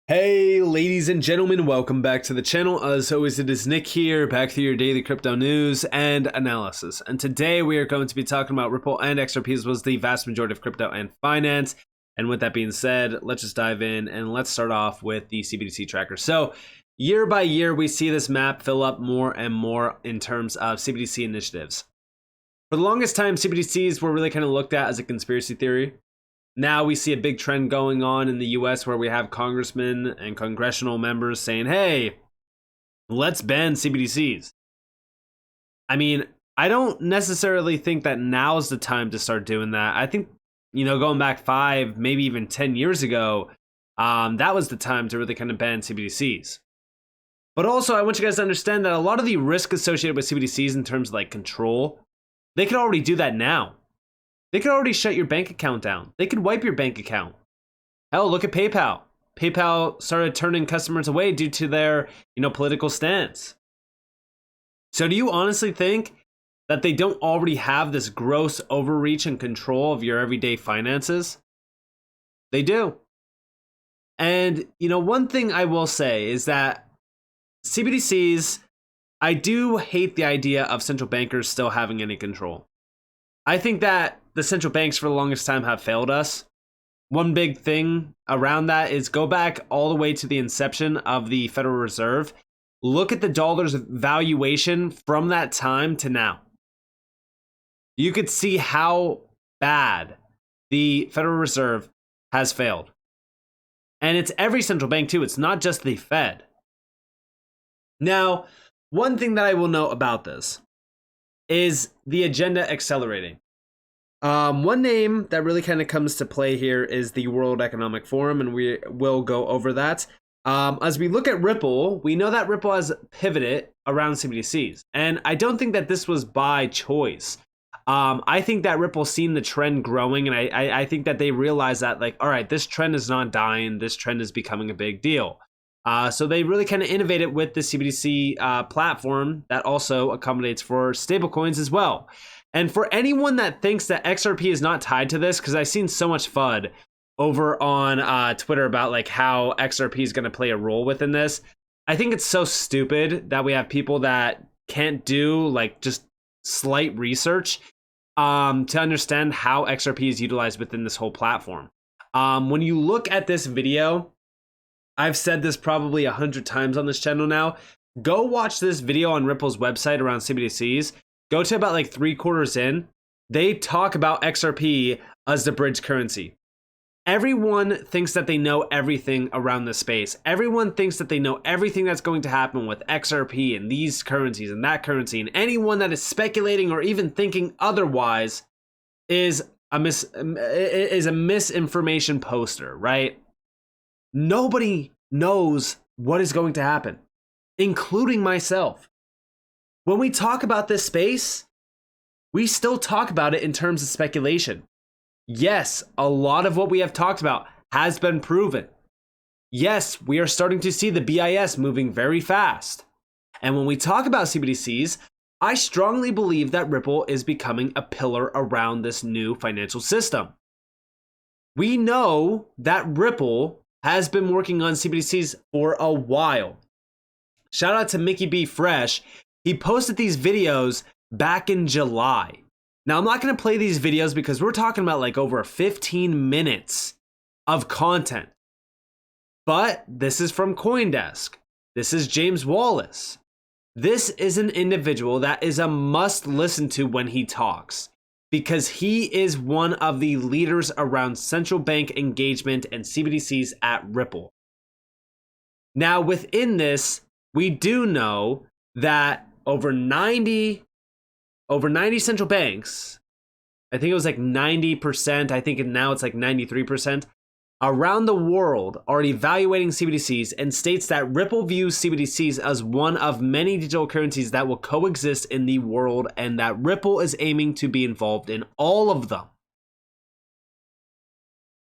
Hey ladies and gentlemen, welcome back to the channel. As always, it is Nick here, back to your daily crypto news and analysis. And today we are going to be talking about Ripple and XRP, as well as the vast majority of crypto and finance. And with that being said, let's just dive in and let's start off with the CBDC tracker. So year by year, we see this map fill up more and more in terms of CBDC initiatives. For the longest time, CBDCs were really kind of looked at as a conspiracy theory. Now we see a big trend going on in the US where we have congressmen and congressional members saying, hey, let's ban CBDCs. I mean, I don't necessarily think that now's the time to start doing that. I think, going back 5, maybe even 10 years ago, that was the time to really kind of ban CBDCs. But also, I want you guys to understand that a lot of the risk associated with CBDCs in terms of like control, they can already do that now. They could already shut your bank account down. They could wipe your bank account. Hell, look at PayPal. PayPal started turning customers away due to their, political stance. So do you honestly think that they don't already have this gross overreach and control of your everyday finances? They do. And, one thing I will say is that CBDCs, I do hate the idea of central bankers still having any control. I think that the central banks for the longest time have failed us. One big thing around that is go back all the way to the inception of the Federal Reserve. Look at the dollar's valuation from that time to now. You could see how bad the Federal Reserve has failed. And it's every central bank too. It's not just the Fed. Now, one thing that I will note about this is the agenda accelerating. One name that really kind of comes to play here is the World Economic Forum, and we will go over that. As we look at Ripple, we know that Ripple has pivoted around CBDCs, and I don't think that this was by choice. I think that Ripple's seen the trend growing, and I think that they realize that, all right, this trend is not dying, this trend is becoming a big deal. So they really kind of innovated with the CBDC platform that also accommodates for stablecoins as well. And for anyone that thinks that XRP is not tied to this, because I've seen so much FUD over on Twitter about how XRP is going to play a role within this, I think it's so stupid that we have people that can't do just slight research to understand how XRP is utilized within this whole platform. When you look at this video, I've said this probably 100 times on this channel now. Go watch this video on Ripple's website around CBDCs. Go to about 3/4 in. They talk about XRP as the bridge currency. Everyone thinks that they know everything around this space. Everyone thinks that they know everything that's going to happen with XRP and these currencies and that currency. And anyone that is speculating or even thinking otherwise is a misinformation poster, right? Nobody knows what is going to happen, including myself. When we talk about this space, we still talk about it in terms of speculation. Yes, a lot of what we have talked about has been proven. Yes, we are starting to see the BIS moving very fast. And when we talk about CBDCs, I strongly believe that Ripple is becoming a pillar around this new financial system. We know that Ripple has been working on CBDCs for a while. Shout out to Mickey B. Fresh. He posted these videos back in July. Now, I'm not going to play these videos because we're talking about over 15 minutes of content. But this is from CoinDesk. This is James Wallace. This is an individual that is a must listen to when he talks, because he is one of the leaders around central bank engagement and CBDCs at Ripple. Now, within this, we do know that over 90 central banks, I think it was 90%, I think now it's 93%, around the world are evaluating CBDCs, and states that Ripple views CBDCs as one of many digital currencies that will coexist in the world, and that Ripple is aiming to be involved in all of them.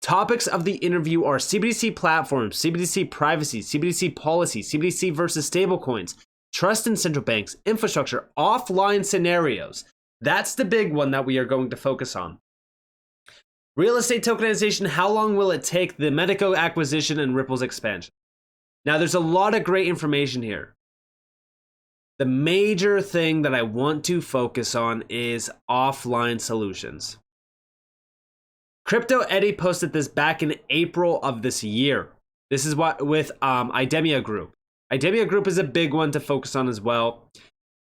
Topics of the interview are CBDC platforms, CBDC privacy, CBDC policy, CBDC versus stablecoins, trust in central banks, infrastructure, offline scenarios. That's the big one that we are going to focus on. Real estate tokenization, how long will it take? The Medico acquisition and Ripple's expansion. Now, there's a lot of great information here. The major thing that I want to focus on is offline solutions. Crypto Eddie posted this back in April of this year. This is what with Idemia Group. Idemia Group is a big one to focus on as well.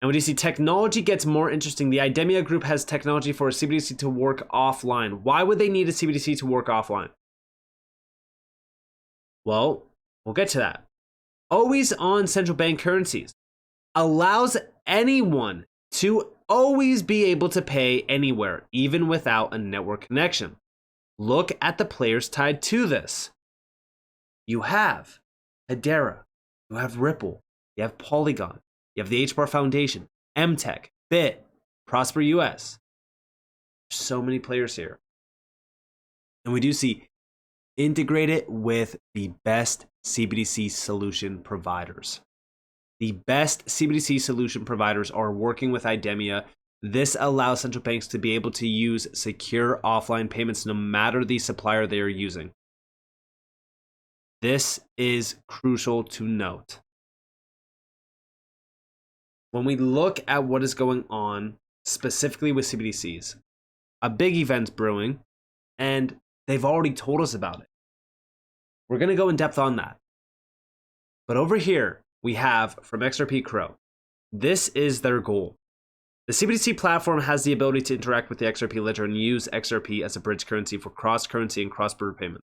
And when you see technology gets more interesting, the Idemia Group has technology for a CBDC to work offline. Why would they need a CBDC to work offline? Well, we'll get to that. Always on central bank currencies allows anyone to always be able to pay anywhere, even without a network connection. Look at the players tied to this. You have Hedera, you have Ripple, you have Polygon, you have the HBAR Foundation, MTech, Bit, Prosper US. So many players here. And we do see integrated with the best CBDC solution providers. The best CBDC solution providers are working with Idemia. This allows central banks to be able to use secure offline payments no matter the supplier they are using. This is crucial to note. When we look at what is going on specifically with CBDCs, a big event's brewing, and they've already told us about it. We're going to go in depth on that. But over here, we have from XRP Crow. This is their goal. The CBDC platform has the ability to interact with the XRP ledger and use XRP as a bridge currency for cross-currency and cross-border payment.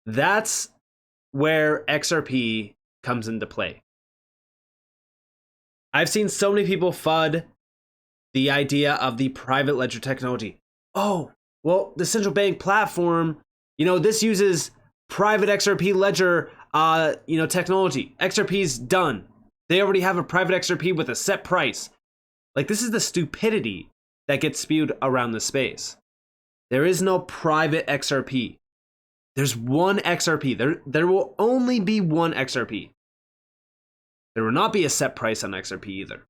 That's where XRP comes into play. I've seen so many people FUD the idea of the private ledger technology. Oh, well, the central bank platform, this uses private XRP ledger, technology. XRP's done. They already have a private XRP with a set price. Like, this is the stupidity that gets spewed around the space. There is no private XRP. There's one XRP. There will only be one XRP. There will not be a set price on XRP either.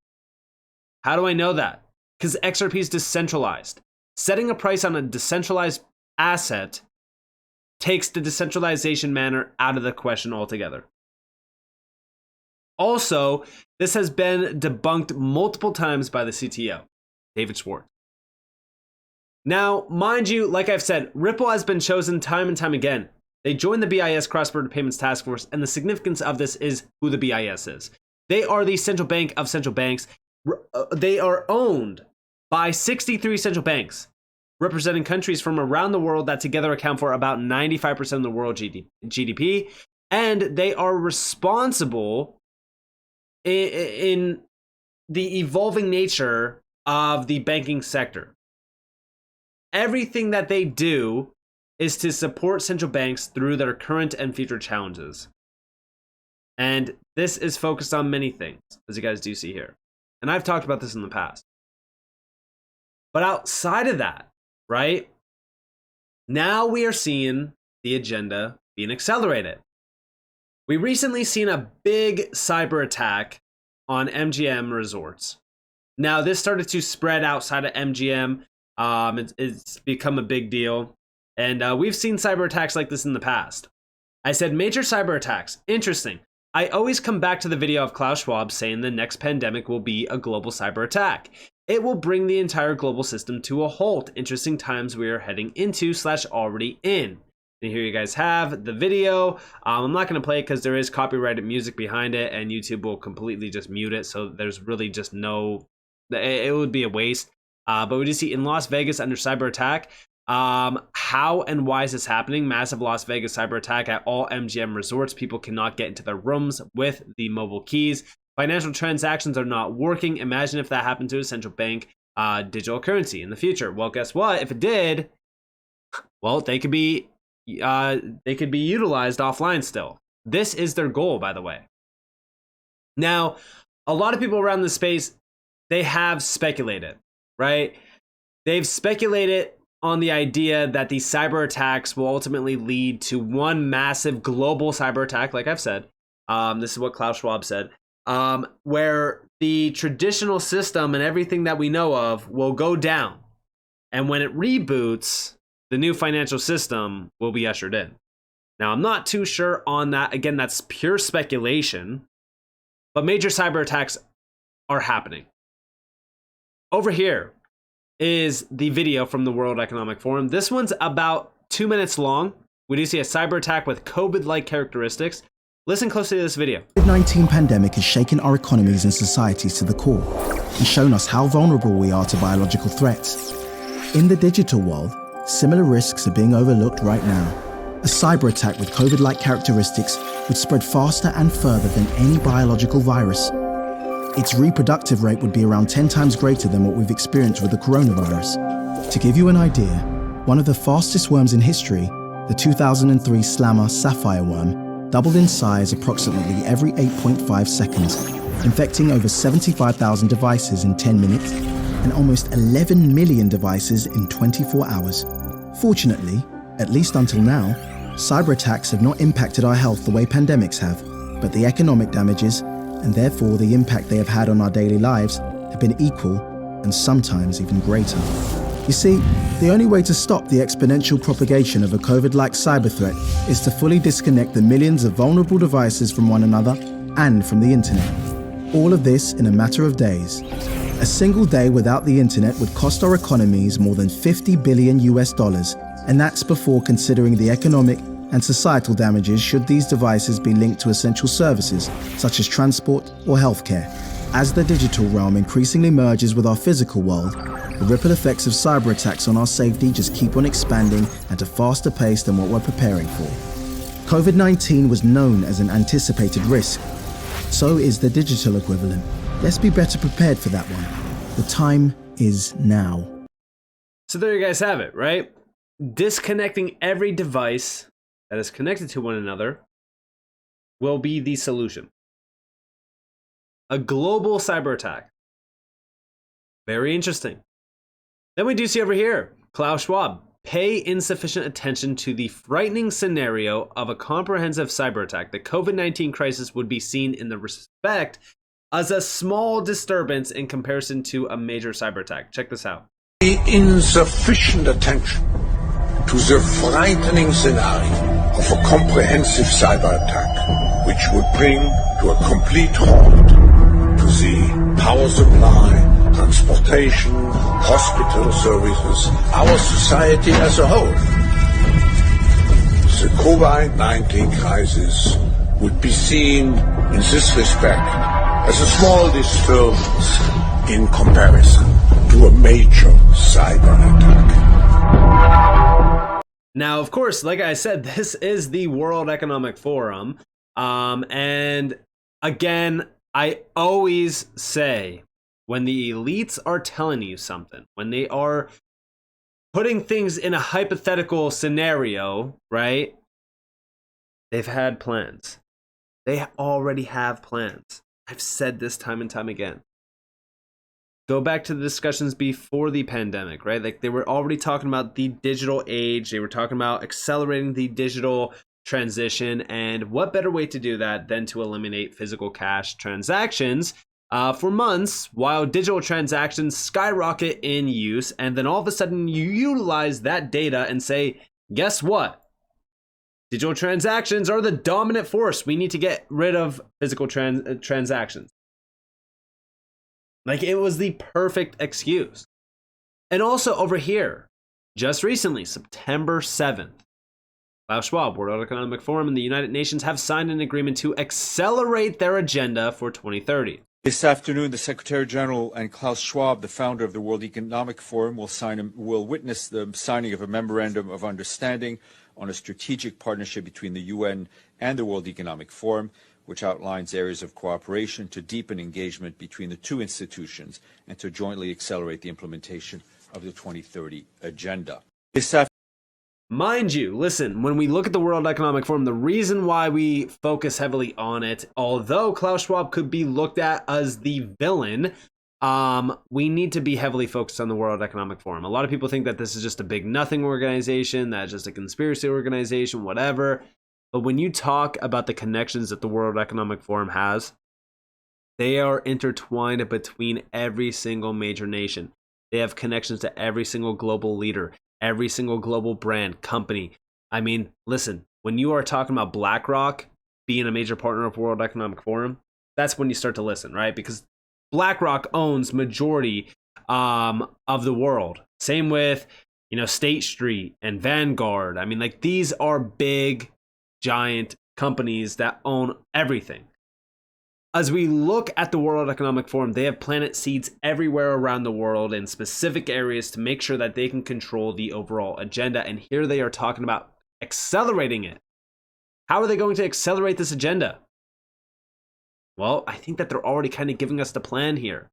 How do I know that? Because XRP is decentralized. Setting a price on a decentralized asset takes the decentralization manner out of the question altogether. Also, this has been debunked multiple times by the CTO, David Schwartz. Now, mind you, like I've said, Ripple has been chosen time and time again. They joined the BIS Cross-Border Payments Task Force, and the significance of this is who the BIS is. They are the central bank of central banks. They are owned by 63 central banks, representing countries from around the world that together account for about 95% of the world GDP, and they are responsible in the evolving nature of the banking sector. Everything that they do is to support central banks through their current and future challenges. And this is focused on many things, as you guys do see here. And I've talked about this in the past. But outside of that, right, now we are seeing the agenda being accelerated. We recently seen a big cyber attack on MGM resorts. Now, this started to spread outside of MGM. It's become a big deal. And we've seen cyber attacks like this in the past. I said major cyber attacks. Interesting. I always come back to the video of Klaus Schwab saying the next pandemic will be a global cyber attack. It will bring the entire global system to a halt. Interesting times we are heading into / already in. And here you guys have the video. I'm not going to play it because there is copyrighted music behind it and YouTube will completely just mute it. So there's really just it would be a waste. But we do see in Las Vegas under cyber attack. How and why is this happening? Massive Las Vegas cyber attack at all MGM resorts. People cannot get into their rooms with the mobile keys. Financial transactions are not working. Imagine if that happened to a central bank digital currency in the future. Well, guess what? If it did, well, they could be utilized offline still. This is their goal, by the way. Now, a lot of people around the space, they have speculated, right? They've speculated on the idea that these cyber attacks will ultimately lead to one massive global cyber attack, like I've said. This is what Klaus Schwab said, where the traditional system and everything that we know of will go down. And when it reboots, the new financial system will be ushered in. Now, I'm not too sure on that. Again, that's pure speculation, but major cyber attacks are happening. Over here is the video from the World Economic Forum. This one's about 2 minutes long. We do see a cyber attack with COVID-like characteristics. Listen closely to this video. The COVID-19 pandemic has shaken our economies and societies to the core and shown us how vulnerable we are to biological threats. In the digital world, similar risks are being overlooked right now. A cyber attack with COVID-like characteristics would spread faster and further than any biological virus. Its reproductive rate would be around 10 times greater than what we've experienced with the coronavirus. To give you an idea, one of the fastest worms in history, the 2003 Slammer sapphire worm, doubled in size approximately every 8.5 seconds, infecting over 75,000 devices in 10 minutes and almost 11 million devices in 24 hours. Fortunately, at least until now, cyber attacks have not impacted our health the way pandemics have, but the economic damages, and therefore the impact they have had on our daily lives, have been equal and sometimes even greater. You see, the only way to stop the exponential propagation of a COVID-like cyber threat is to fully disconnect the millions of vulnerable devices from one another and from the internet. All of this in a matter of days. A single day without the internet would cost our economies more than $50 billion US, and that's before considering the economic and societal damages should these devices be linked to essential services such as transport or healthcare. As the digital realm increasingly merges with our physical world, the ripple effects of cyber attacks on our safety just keep on expanding at a faster pace than what we're preparing for. COVID-19 was known as an anticipated risk. So is the digital equivalent. Let's be better prepared for that one. The time is now. So there you guys have it, right? Disconnecting every device that is connected to one another will be the solution. A global cyber attack. Very interesting. Then we do see over here, Klaus Schwab, pay insufficient attention to the frightening scenario of a comprehensive cyber attack. The COVID-19 crisis would be seen in the respect as a small disturbance in comparison to a major cyber attack. Check this out. Insufficient attention to the frightening scenario of a comprehensive cyber attack, which would bring to a complete halt to the power supply, transportation, hospital services, our society as a whole. The COVID-19 crisis would be seen in this respect as a small disturbance in comparison to a major cyber attack. Now, of course, like I said, this is the World Economic Forum. And again, I always say, when the elites are telling you something, when they are putting things in a hypothetical scenario, right? They've had plans. They already have plans. I've said this time and time again. Go back to the discussions before the pandemic, right? Like they were already talking about the digital age. They were talking about accelerating the digital transition. And what better way to do that than to eliminate physical cash transactions for months while digital transactions skyrocket in use. And then all of a sudden you utilize that data and say, guess what? Digital transactions are the dominant force. We need to get rid of physical transactions. Like it was the perfect excuse. And also over here, just recently, September 7th, Klaus Schwab, World Economic Forum, and the United Nations have signed an agreement to accelerate their agenda for 2030. This afternoon, the Secretary General and Klaus Schwab, the founder of the World Economic Forum, will witness the signing of a memorandum of understanding on a strategic partnership between the UN and the World Economic Forum, which outlines areas of cooperation to deepen engagement between the two institutions and to jointly accelerate the implementation of the 2030 agenda. Mind you, listen, when we look at the World Economic Forum, the reason why we focus heavily on it, although Klaus Schwab could be looked at as the villain, we need to be heavily focused on the World Economic Forum. A lot of people think that this is just a big nothing organization, that's just a conspiracy organization, whatever. But when you talk about the connections that the World Economic Forum has, they are intertwined between every single major nation. They have connections to every single global leader. Every single global brand, company. I mean, listen, when you are talking about BlackRock being a major partner of World Economic Forum, that's when you start to listen, right? Because BlackRock owns majority of the world. Same with, State Street and Vanguard. I mean, like, these are big, giant companies that own everything. As we look at the World Economic Forum, they have planted seeds everywhere around the world in specific areas to make sure that they can control the overall agenda. And here they are talking about accelerating it. How are they going to accelerate this agenda? Well, I think that they're already kind of giving us the plan here.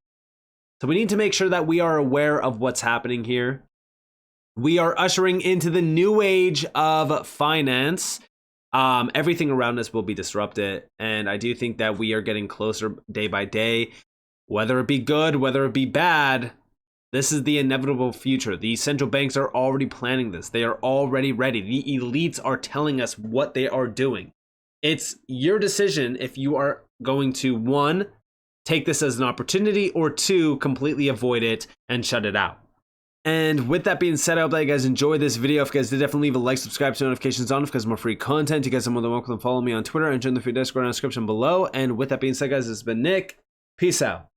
So we need to make sure that we are aware of what's happening here. We are ushering into the new age of finance. Everything around us will be disrupted. And I do think that we are getting closer day by day, whether it be good, whether it be bad. This is the inevitable future. The central banks are already planning this. They are already ready. The elites are telling us what they are doing. It's your decision if you are going to, 1, take this as an opportunity, or 2, completely avoid it and shut it out. And with that being said, I hope that you guys enjoyed this video. If you guys did, definitely leave a like, subscribe, turn notifications on if you guys more free content. You guys are more than welcome to follow me on Twitter and join the free Discord in the description below. And with that being said, guys, this has been Nick. Peace out.